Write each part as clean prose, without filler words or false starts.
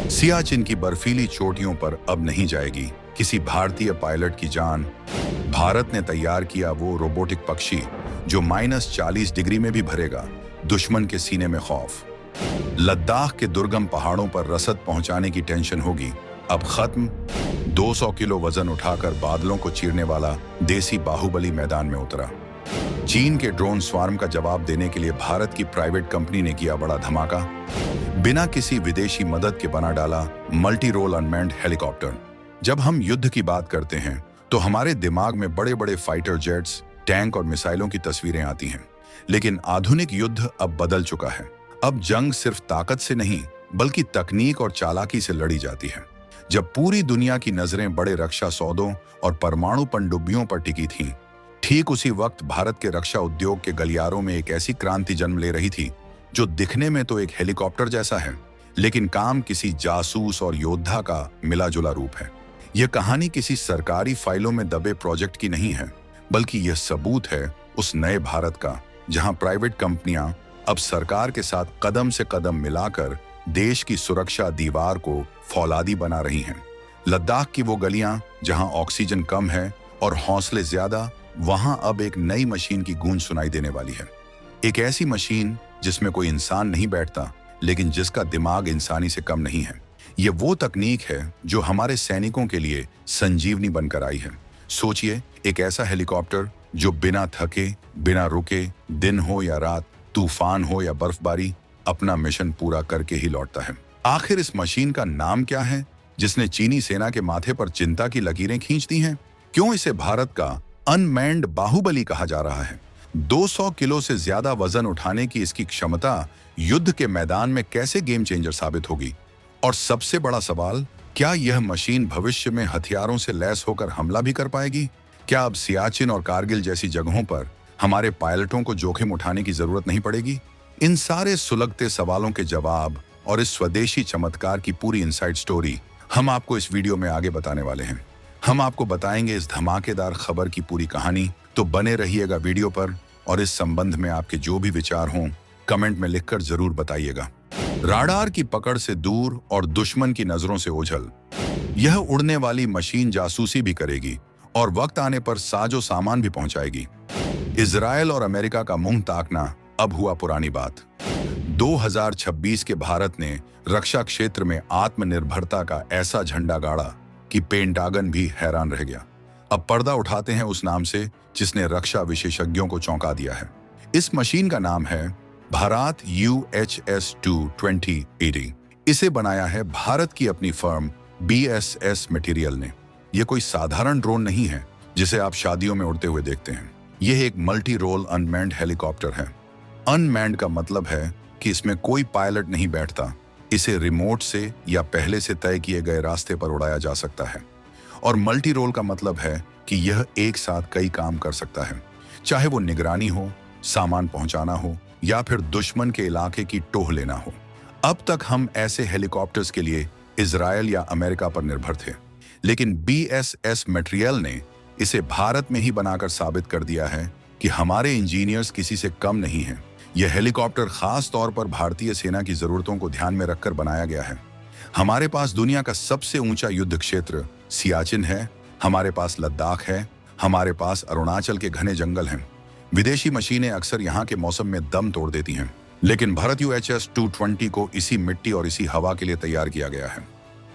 सियाचिन की बर्फीली चोटियों पर अब नहीं जाएगी किसी भारतीय पायलट की जान। भारत ने तैयार किया वो रोबोटिक पक्षी जो -40 डिग्री में भी भरेगा दुश्मन के सीने में खौफ। लद्दाख के दुर्गम पहाड़ों पर रसद पहुंचाने की टेंशन होगी अब खत्म। 200 किलो वजन उठाकर बादलों को चीरने वाला देसी बाहुबली मैदान में उतरा। चीन के ड्रोन स्वार्म का जवाब देने के लिए भारत की प्राइवेट कंपनी ने किया बड़ा धमाका। बिना किसी विदेशी मदद के बना डाला मल्टी रोल अनमैन्ड हेलीकॉप्टर। जब हम युद्ध की बात करते हैं तो हमारे दिमाग में बड़े बड़े फाइटर जेट्स, टैंक और मिसाइलों की तस्वीरें आती हैं। लेकिन आधुनिक युद्ध अब बदल चुका है। अब जंग सिर्फ ताकत से नहीं बल्कि तकनीक और चालाकी से लड़ी जाती है। जब पूरी दुनिया की नजरें बड़े रक्षा सौदों और परमाणु पनडुब्बियों पर टिकी थीं, ठीक उसी वक्त भारत के रक्षा उद्योग के गलियारों में एक ऐसी क्रांति जन्म ले रही थी जो दिखने में तो एक हेलीकॉप्टर जैसा है, लेकिन काम किसी जासूस और योद्धा का मिला जुला रूप है। यह कहानी किसी सरकारी फाइलों में दबे प्रोजेक्ट की नहीं है, बल्कि यह सबूत है उस नए भारत का जहां प्राइवेट कंपनियां अब सरकार के साथ कदम से कदम मिलाकर देश की सुरक्षा दीवार को फौलादी बना रही हैं। लद्दाख की वो गलियां जहां ऑक्सीजन कम है और हौसले ज्यादा, वहां अब एक नई मशीन की गूंज सुनाई देने वाली है। एक ऐसी मशीन जिसमें कोई इंसान नहीं बैठता, लेकिन जिसका दिमाग इंसानी से कम नहीं है। ये वो तकनीक है जो हमारे सैनिकों के लिए संजीवनी बनकर आई है। सोचिए, एक ऐसा हेलीकॉप्टर जो बिना थके, बिना रुके, दिन हो या रात, तूफान हो या बर्फबारी, अपना मिशन पूरा करके ही लौटता है। आखिर इस मशीन का नाम क्या है जिसने चीनी सेना के माथे पर चिंता की लकीरें खींच दी हैं? क्यों इसे भारत का अनमैन्ड बाहुबली कहा जा रहा है? 200 किलो से ज्यादा वजन उठाने की इसकी क्षमता युद्ध के मैदान में कैसे गेम चेंजर साबित होगी? और सबसे बड़ा सवाल, क्या यह मशीन भविष्य में हथियारों से लैस होकर हमला भी कर पाएगी? क्या अब सियाचिन और कारगिल जैसी जगहों पर हमारे पायलटों को जोखिम उठाने की जरूरत नहीं पड़ेगी? इन सारे सुलगते सवालों के जवाब और इस स्वदेशी चमत्कार की पूरी इनसाइड स्टोरी हम आपको इस वीडियो में आगे बताने वाले हैं। हम आपको बताएंगे इस धमाकेदार खबर की पूरी कहानी, तो बने रहिएगा वीडियो पर। और इस संबंध में आपके जो भी विचार हों कमेंट में लिखकर जरूर बताइएगा। राडार की पकड़ से दूर और दुश्मन की नजरों से ओझल, यह उड़ने वाली मशीन जासूसी भी करेगी और वक्त आने पर साजो सामान भी पहुंचाएगी। इजराइल और अमेरिका का मुंह ताकना अब हुआ पुरानी बात। 2026 के भारत ने रक्षा क्षेत्र में आत्मनिर्भरता का ऐसा झंडा गाड़ा कि पेंटागन भी हैरान रह गया। अब पर्दा उठाते हैं उस नाम से जिसने रक्षा विशेषज्ञों को चौंका दिया है। इस मशीन का नाम है भारत UHS 2080। इसे बनाया है भारत की अपनी फर्म BSS मटेरियल ने। यह कोई साधारण ड्रोन नहीं है जिसे आप शादियों में उड़ते हुए देखते हैं। यह एक मल्टी रोल अनमैन्ड हेलीकॉप्टर है। अनमैन्ड का मतलब है कि इसमें कोई पायलट नहीं बैठता। इसे रिमोट से या पहले से तय किए गए रास्ते पर उड़ाया जा सकता है। और मल्टी रोल का मतलब है कि यह एक साथ कई काम कर सकता है, चाहे वो निगरानी हो, सामान पहुंचाना हो या फिर दुश्मन के इलाके की टोह लेना हो। अब तक हम ऐसे हेलीकॉप्टर्स के लिए इजराइल या अमेरिका पर निर्भर थे, लेकिन BSS मटेरियल ने इसे भारत में ही बनाकर साबित कर दिया है कि हमारे इंजीनियर्स किसी से कम नहीं हैं। यह हेलीकॉप्टर खास तौर पर भारतीय सेना की जरूरतों को ध्यान में रखकर बनाया गया है। हमारे पास दुनिया का सबसे ऊंचा युद्ध क्षेत्र सियाचिन है, हमारे पास लद्दाख है, हमारे पास अरुणाचल के घने जंगल हैं। विदेशी मशीनें अक्सर यहाँ के मौसम में दम तोड़ देती हैं, लेकिन भारत UHS 220 को इसी मिट्टी और इसी हवा के लिए तैयार किया गया है।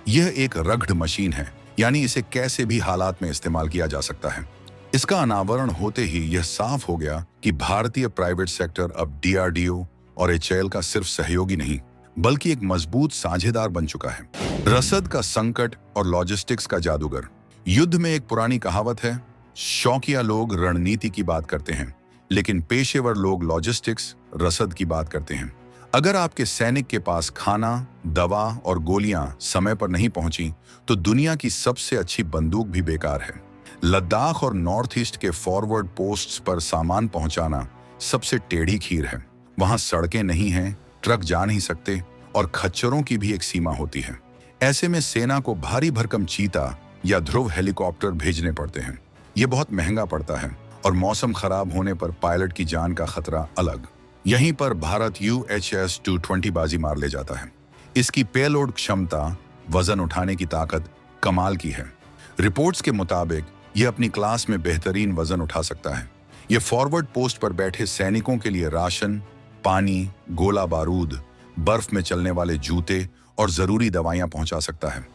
यह एक रग्ड मशीन है, यानी इसे कैसे भी हालात में इस्तेमाल किया जा सकता है। इसका अनावरण होते ही यह साफ हो गया कि भारतीय प्राइवेट सेक्टर अब DRDO और HAL का सिर्फ सहयोगी नहीं बल्कि एक मजबूत साझेदार बन चुका है। रसद का संकट और लॉजिस्टिक्स का जादूगर। युद्ध में एक पुरानी कहावत है, शौकिया लोग रणनीति की बात करते हैं, लेकिन पेशेवर लोग लॉजिस्टिक्स, रसद की बात करते हैं। अगर आपके सैनिक के पास खाना, दवा और गोलियां समय पर नहीं पहुंची तो दुनिया की सबसे अच्छी बंदूक भी बेकार है। लद्दाख और नॉर्थ ईस्ट के फॉरवर्ड पोस्ट्स पर सामान पहुंचाना सबसे टेढ़ी खीर है। वहां सड़कें नहीं हैं, ट्रक जा नहीं सकते और खच्चरों की भी एक सीमा होती है। ऐसे में सेना को भारी भरकम चीता या ध्रुव हेलीकॉप्टर भेजने पड़ते हैं। ये बहुत महंगा पड़ता है और मौसम खराब होने पर पायलट की जान का खतरा अलग। यहीं पर भारत UHS 220 बाजी मार ले जाता है। इसकी पेलोड क्षमता वजन उठाने की ताकत कमाल की है। रिपोर्ट्स के मुताबिक यह अपनी क्लास में बेहतरीन वजन उठा सकता है। यह फॉरवर्ड पोस्ट पर बैठे सैनिकों के लिए राशन, पानी, गोला बारूद, बर्फ में चलने वाले जूते और जरूरी दवाइयां पहुंचा सकता है,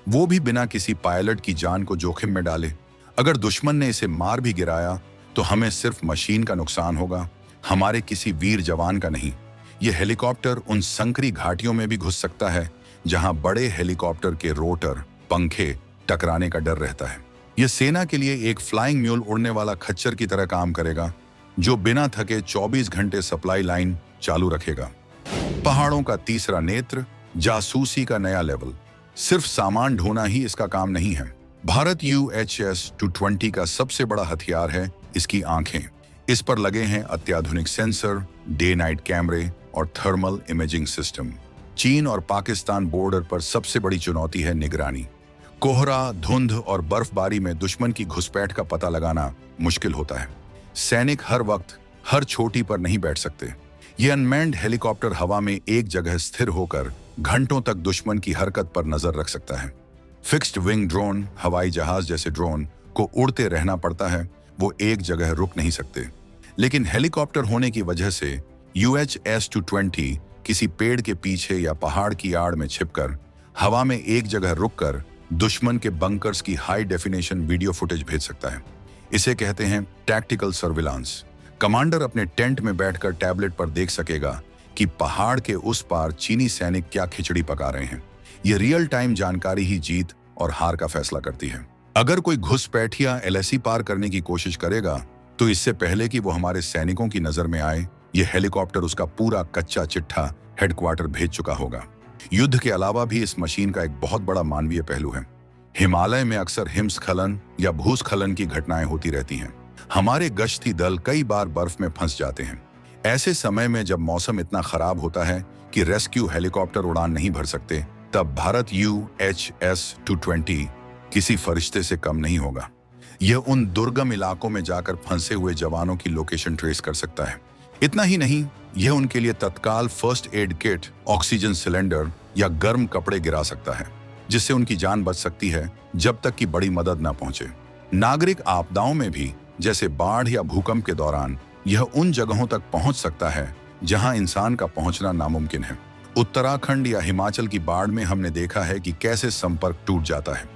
वो भी बिना किसी पायलट की जान को जोखिम में डाले। अगर दुश्मन ने इसे मार भी गिराया तो हमें सिर्फ मशीन का नुकसान होगा, हमारे किसी वीर जवान का नहीं। यह हेलीकॉप्टर उन संकरी घाटियों में भी घुस सकता है जहां बड़े हेलीकॉप्टर के रोटर, पंखे टकराने का डर रहता है। यह सेना के लिए एक फ्लाइंग म्यूल उड़ने वाला खच्चर की तरह काम करेगा, जो बिना थके 24 घंटे सप्लाई लाइन चालू रखेगा। पहाड़ों का तीसरा नेत्र, जासूसी का नया लेवल। सिर्फ सामान ढोना ही इसका काम नहीं है। भारत UHS-220 का सबसे बड़ा हथियार है इसकी आंखें। इस पर लगे हैं अत्याधुनिक सेंसर, डे नाइट कैमरे और थर्मल इमेजिंग सिस्टम। चीन और पाकिस्तान बॉर्डर पर सबसे बड़ी चुनौती है निगरानी। कोहरा, धुंध और बर्फबारी में दुश्मन की घुसपैठ का पता लगाना मुश्किल होता है। सैनिक हर वक्त हर चोटी पर नहीं बैठ सकते। ये अनमैन्ड हेलीकॉप्टर हवा में एक जगह स्थिर होकर घंटों तक दुश्मन की हरकत पर नजर रख सकता है। फिक्स्ड विंग ड्रोन, हवाई जहाज जैसे ड्रोन को उड़ते रहना पड़ता है, वो एक जगह रुक नहीं सकते। लेकिन हेलीकॉप्टर होने की वजह से UHS-220 किसी पेड़ के पीछे या पहाड़ की आड़ में छिपकर हवा में एक जगह रुककर दुश्मन के बंकर्स की हाई डेफिनेशन वीडियो फुटेज भेज सकता है। इसे कहते हैं टैक्टिकल सर्विलांस। कमांडर अपने टेंट में बैठकर टैबलेट पर देख सकेगा कि पहाड़ के उस पार चीनी सैनिक क्या खिचड़ी पका रहे हैं। यह रियल टाइम जानकारी ही जीत और हार का फैसला करती है। अगर कोई घुसपैठिया LAC पार करने की कोशिश करेगा तो इससे पहले कि वो हमारे सैनिकों की नजर में आए, यह हेलीकॉप्टर उसका पूरा कच्चा चिट्ठा हेडक्वार्टर भेज चुका होगा। युद्ध के अलावा भी इस मशीन का एक बहुत बड़ा मानवीय पहलू है। हिमालय में अक्सर हिमस्खलन या भूस्खलन की घटनाएं होती रहती हैं। हमारे गश्ती दल कई बार बर्फ में फंस जाते हैं। ऐसे समय में जब मौसम इतना खराब होता है कि रेस्क्यू हेलीकॉप्टर उड़ान नहीं भर सकते, तब भारत UHS-220 किसी फरिश्ते से कम नहीं होगा। यह उन दुर्गम इलाकों में जाकर फंसे हुए जवानों की लोकेशन ट्रेस कर सकता है। इतना ही नहीं, यह उनके लिए तत्काल first aid kit, oxygen cylinder या गर्म कपड़े गिरा सकता है, जिससे उनकी जान बच सकती है जब तक कि बड़ी मदद न पहुंचे। नागरिक आपदाओं में भी, जैसे बाढ़ या भूकंप के दौरान, यह उन जगहों तक पहुंच सकता है जहां इंसान का पहुंचना नामुमकिन है। उत्तराखंड या हिमाचल की बाढ़ में हमने देखा है कि कैसे संपर्क टूट जाता है।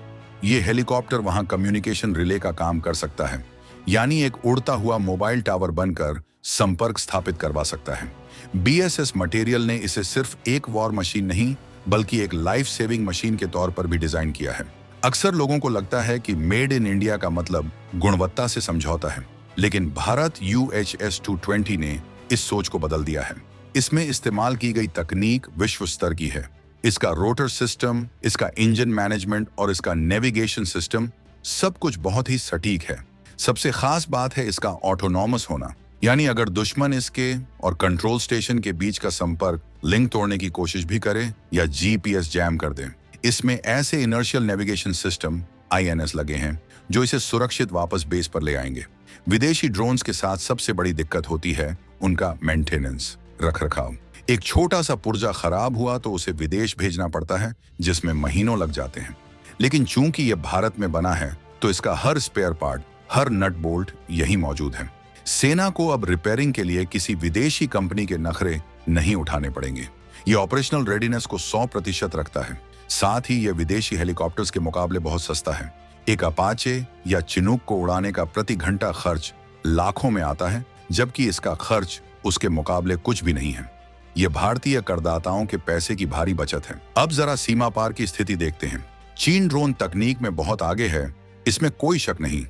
ये हेलीकॉप्टर वहां कम्युनिकेशन रिले का काम कर सकता है, यानी एक उड़ता हुआ मोबाइल टावर बनकर संपर्क स्थापित करवा सकता है। BSS मटेरियल ने इसे सिर्फ एक वॉर मशीन नहीं, बल्कि एक लाइफ सेविंग मशीन के तौर पर भी डिजाइन किया है। अक्सर लोगों को लगता है कि मेड इन इंडिया का मतलब गुणवत्ता से समझौता है, लेकिन भारत UHS-220 ने इस सोच को बदल दिया है। इसमें इस्तेमाल की गई तकनीक विश्व स्तर की है। इसका रोटर सिस्टम, इसका इंजन मैनेजमेंट और इसका नेविगेशन सिस्टम, सब कुछ बहुत ही सटीक है। सबसे खास बात है इसका ऑटोनॉमस होना, यानी अगर दुश्मन इसके और कंट्रोल स्टेशन के बीच का संपर्क लिंक तोड़ने की कोशिश भी करे या GPS जैम कर दे, इसमें ऐसे इनर्शियल नेविगेशन सिस्टम INS लगे हैं जो इसे सुरक्षित वापस बेस पर ले आएंगे। विदेशी ड्रोन्स के साथ सबसे बड़ी दिक्कत होती है उनका मेंटेनेंस, रखरखाव। एक छोटा सा पुर्जा खराब हुआ तो उसे विदेश भेजना पड़ता है, जिसमें महीनों लग जाते हैं। लेकिन चूंकि यह भारत में बना है तो इसका हर स्पेयर पार्ट, हर नट बोल्ट यहीं मौजूद है। सेना को अब रिपेयरिंग के लिए किसी विदेशी कंपनी के नखरे नहीं उठाने पड़ेंगे। यह ऑपरेशनल रेडीनेस को 100% रखता है। साथ ही यह विदेशी हेलीकॉप्टर्स के मुकाबले बहुत सस्ता है। एक अपाचे या चिनूक को उड़ाने का प्रति घंटा खर्च लाखों में आता है, जबकि इसका खर्च उसके मुकाबले कुछ भी नहीं है। यह भारतीय करदाताओं के पैसे की भारी बचत है। अब जरा सीमा पार की स्थिति देखते हैं। चीन ड्रोन तकनीक में बहुत आगे है, इसमें कोई शक नहीं।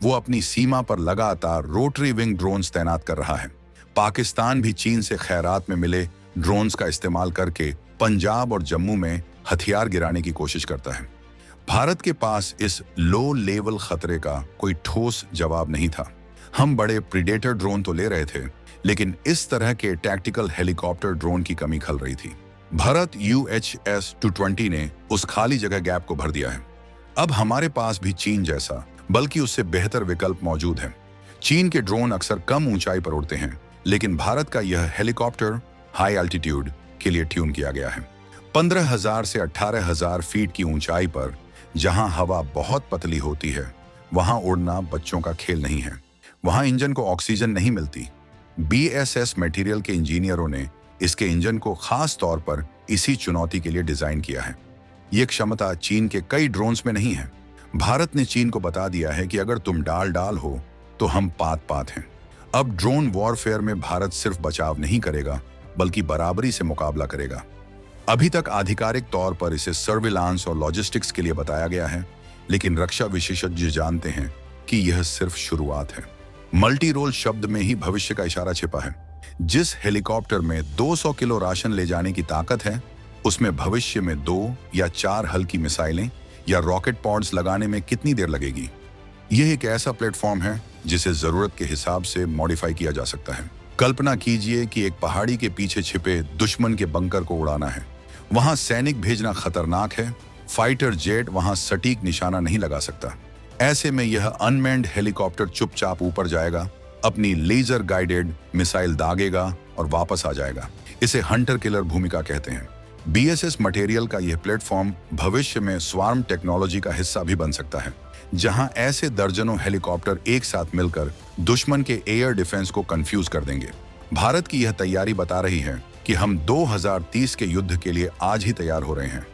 वो अपनी सीमा पर लगातार रोटरी विंग ड्रोन्स तैनात कर रहा है। पाकिस्तान भी चीन से खैरात में मिले ड्रोन्स का इस्तेमाल करके पंजाब और जम्मू में हथियार गिराने की कोशिश करता है। भारत के पास इस लो लेवल खतरे का कोई ठोस जवाब नहीं था। हम बड़े प्रीडेटर ड्रोन तो ले रहे थे, लेकिन इस तरह के टैक्टिकल हेलीकॉप्टर ड्रोन की कमी खल रही थी। भारत UHS-220 ने उस खाली जगह गैप को भर दिया है। अब हमारे पास भी चीन जैसा, बल्कि उससे बेहतर विकल्प मौजूद है। चीन के ड्रोन अक्सर कम ऊंचाई पर उड़ते हैं, लेकिन भारत का यह हेलीकॉप्टर हाई एल्टीट्यूड के लिए ट्यून किया गया है। 15,000 से 18,000 फीट की ऊंचाई पर जहां हवा बहुत पतली होती है, वहां उड़ना बच्चों का खेल नहीं है। वहां इंजन को ऑक्सीजन नहीं मिलती। बीएसएस मटेरियल के इंजीनियरों ने इसके इंजन को खास तौर पर इसी चुनौती के लिए डिजाइन किया है। ये क्षमता चीन के कई ड्रोन्स में नहीं है। भारत ने चीन को बता दिया है कि अगर तुम डाल डाल हो तो हम पात पात हैं। अब ड्रोन वॉरफेयर में भारत सिर्फ बचाव नहीं करेगा, बल्कि बराबरी से मुकाबला करेगा। अभी तक आधिकारिक तौर पर इसे सर्विलांस और लॉजिस्टिक्स के लिए बताया गया है, लेकिन रक्षा विशेषज्ञ जानते हैं कि यह सिर्फ शुरुआत है। मल्टी रोल शब्द में ही भविष्य का इशारा छिपा है। जिस हेलीकॉप्टर में 200 किलो राशन ले जाने की ताकत है, उसमें भविष्य में 2 या 4 हल्की मिसाइलें या रॉकेट पॉड्स लगाने में कितनी देर लगेगी। यह एक ऐसा प्लेटफॉर्म है जिसे जरूरत के हिसाब से मॉडिफाई किया जा सकता है। कल्पना कीजिए कि एक पहाड़ी के पीछे छिपे दुश्मन के बंकर को उड़ाना है। वहां सैनिक भेजना खतरनाक है, फाइटर जेट वहां सटीक निशाना नहीं लगा सकता। ऐसे में यह अनमैन्ड हेलीकॉप्टर चुपचाप ऊपर जाएगा, अपनी लेजर गाइडेड मिसाइल दागेगा और वापस आ जाएगा। इसे हंटर किलर भूमिका कहते हैं। बीएसएस मटेरियल का यह प्लेटफॉर्म भविष्य में स्वार्म टेक्नोलॉजी का हिस्सा भी बन सकता है, जहां ऐसे दर्जनों हेलीकॉप्टर एक साथ मिलकर दुश्मन के एयर डिफेंस को कंफ्यूज कर देंगे। भारत की यह तैयारी बता रही है कि हम 2030 के युद्ध के लिए आज ही तैयार हो रहे हैं।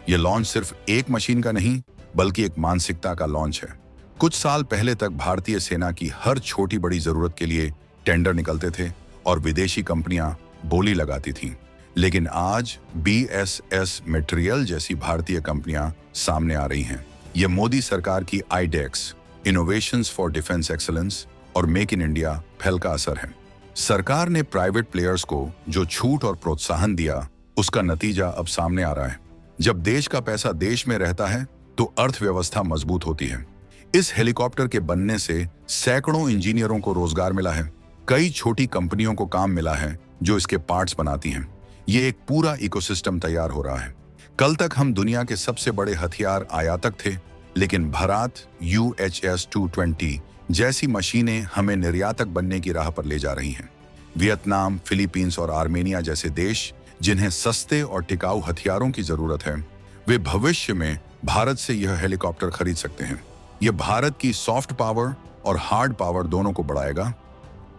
यह लॉन्च सिर्फ एक मशीन का नहीं, बल्कि एक मानसिकता का लॉन्च है। कुछ साल पहले तक भारतीय सेना की हर छोटी बड़ी जरूरत के लिए टेंडर निकलते थे और विदेशी कंपनियां बोली लगाती थीं। लेकिन आज बीएसएस मटेरियल जैसी भारतीय कंपनियां सामने आ रही हैं। यह मोदी सरकार की iDEX, innovations for defence excellence और मेक इन इंडिया पहल का असर है। सरकार ने प्राइवेट प्लेयर्स को जो छूट और प्रोत्साहन दिया, उसका नतीजा अब सामने आ रहा है। जब देश का पैसा देश में रहता है तो अर्थव्यवस्था मजबूत होती है। इस हेलीकॉप्टर के बनने से सैकड़ों इंजीनियरों को रोजगार मिला है। कई छोटी कंपनियों को काम मिला है जो इसके पार्ट्स बनाती हैं। ये एक पूरा इकोसिस्टम तैयार हो रहा है। कल तक हम दुनिया के सबसे बड़े हथियार आयातक थे, लेकिन भारत UHS 220 जैसी मशीनें हमें निर्यातक बनने की राह पर ले जा रही हैं। वियतनाम, फिलीपींस और आर्मेनिया जैसे देश, जिन्हें सस्ते और टिकाऊ हथियारों की जरूरत है, वे भविष्य में भारत से यह हेलीकॉप्टर खरीद सकते हैं। यह भारत की सॉफ्ट पावर और हार्ड पावर दोनों को बढ़ाएगा